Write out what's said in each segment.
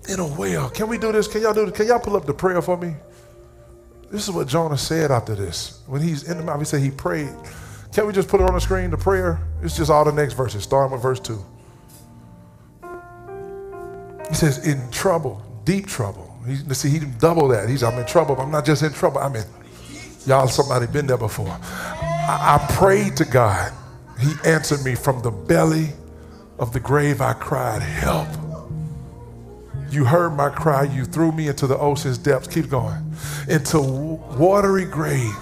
in a well. Can we do this? Can y'all do this? Can y'all pull up the prayer for me? This is what Jonah said after this. When he's in the mouth, he said he prayed. Can we just put it on the screen, the prayer? It's just all the next verses, starting with verse 2. He says, in trouble, deep trouble. He doubled that. He said, I'm in trouble. I'm not just in trouble. I'm in, y'all, somebody been there before. I prayed to God. He answered me. From the belly of the grave I cried, help. You heard my cry. You threw me into the ocean's depths. Keep going. Into watery grave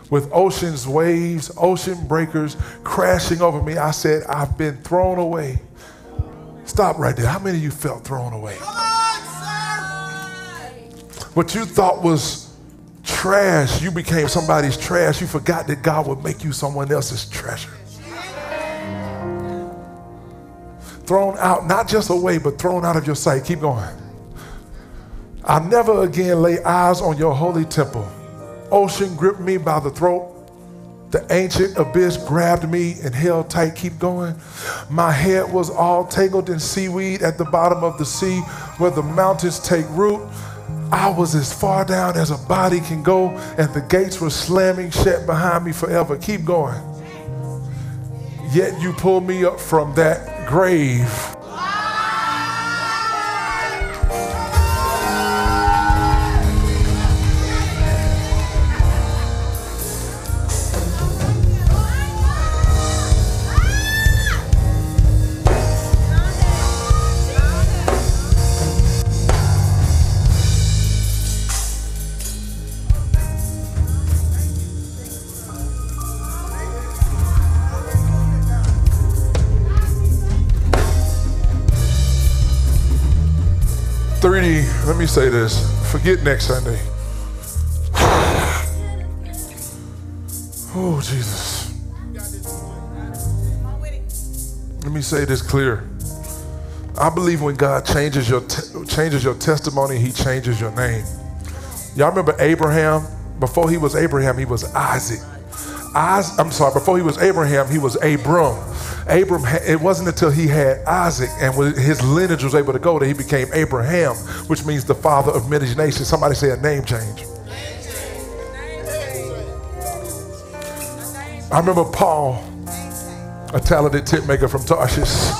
with ocean's waves, ocean breakers crashing over me. I said, I've been thrown away. Stop right there. How many of you felt thrown away? What you thought was trash, you became somebody's trash. You forgot that God would make you someone else's treasure. Thrown out, not just away, but thrown out of your sight. Keep going. I'll never again lay eyes on your holy temple. Ocean gripped me by the throat. The ancient abyss grabbed me and held tight. Keep going. My head was all tangled in seaweed at the bottom of the sea where the mountains take root. I was as far down as a body can go, and the gates were slamming shut behind me forever. Keep going. Yet you pulled me up from that grave. Let me say this. Forget next Sunday. Oh, Jesus. Let me say this clear. I believe when God changes your testimony, he changes your name. Y'all remember Abraham? Before he was Abraham, he was Isaac. Before he was Abraham, he was Abram. It wasn't until he had Isaac and his lineage was able to go that he became Abraham, which means the father of many nations. Somebody say a name change. I remember Paul, a talented tent maker from Tarshish.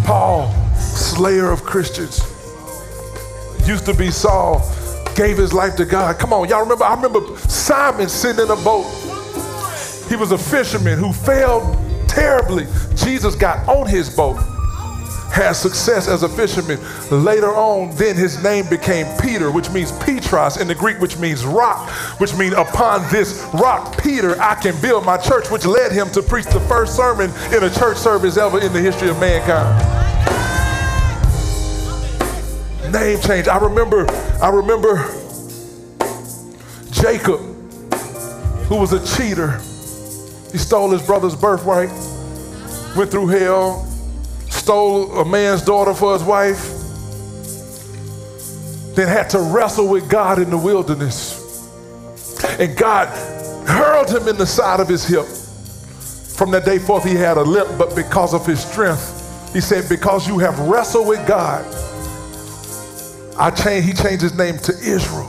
Paul, slayer of Christians, used to be Saul, gave his life to God. Come on, y'all remember? I remember Simon sitting in a boat. He was a fisherman who failed terribly. Jesus got on his boat, had success as a fisherman. Later on, then his name became Peter, which means Petros in the Greek, which means rock, which means upon this rock, Peter, I can build my church, which led him to preach the first sermon in a church service ever in the history of mankind. Name change. I remember Jacob, who was a cheater. He stole his brother's birthright, went through hell, stole a man's daughter for his wife, then had to wrestle with God in the wilderness. And God hurled him in the side of his hip. From that day forth, he had a limp, but because of his strength, he said, because you have wrestled with God, he changed his name to Israel.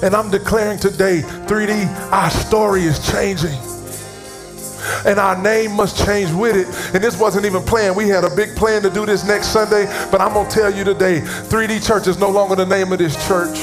And I'm declaring today, 3D, our story is changing. And our name must change with it. And this wasn't even planned. We had a big plan to do this next Sunday, but I'm gonna tell you today, 3D Church is no longer the name of this church.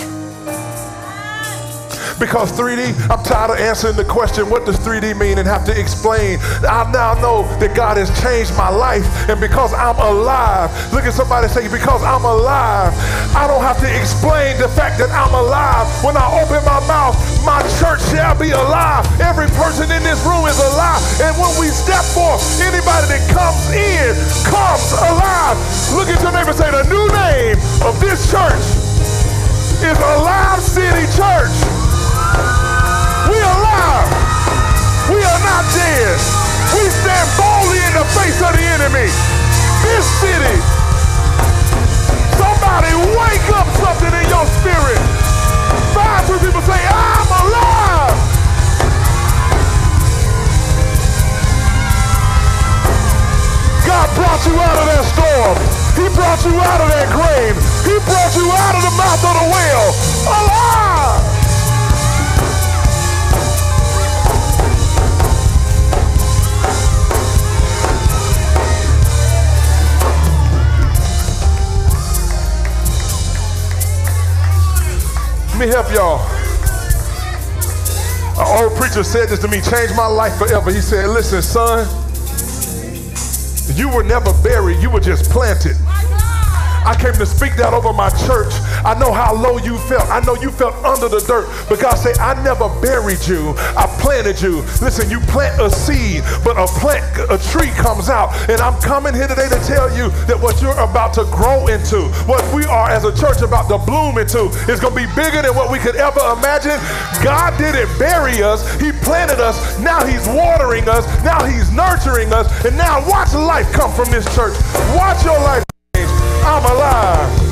Because 3D, I'm tired of answering the question, what does 3D mean, and have to explain. I now know that God has changed my life, and because I'm alive, look at somebody say, because I'm alive, I don't have to explain the fact that I'm alive. When I open my mouth, my church shall be alive. Every person in this room is alive. And when we step forth, anybody that comes in comes alive. Look at your neighbor and say, the new name of this church is Alive City Church. We are alive. We are not dead. We stand boldly in the face of the enemy. This city, somebody wake up something in your spirit. 5 3 people say, I'm alive. He brought you out of that grave. He brought you out of the mouth of the whale. Alive! Let me help y'all. An old preacher said this to me, changed my life forever. He said, listen, son, you were never buried, you were just planted. I came to speak that over my church. I know how low you felt. I know you felt under the dirt. But God said, I never buried you. I planted you. Listen, you plant a seed, but a tree comes out. And I'm coming here today to tell you that what you're about to grow into, what we are as a church about to bloom into, is going to be bigger than what we could ever imagine. God didn't bury us. He planted us. Now he's watering us. Now he's nurturing us. And now watch life come from this church. Watch your life change. I'm alive.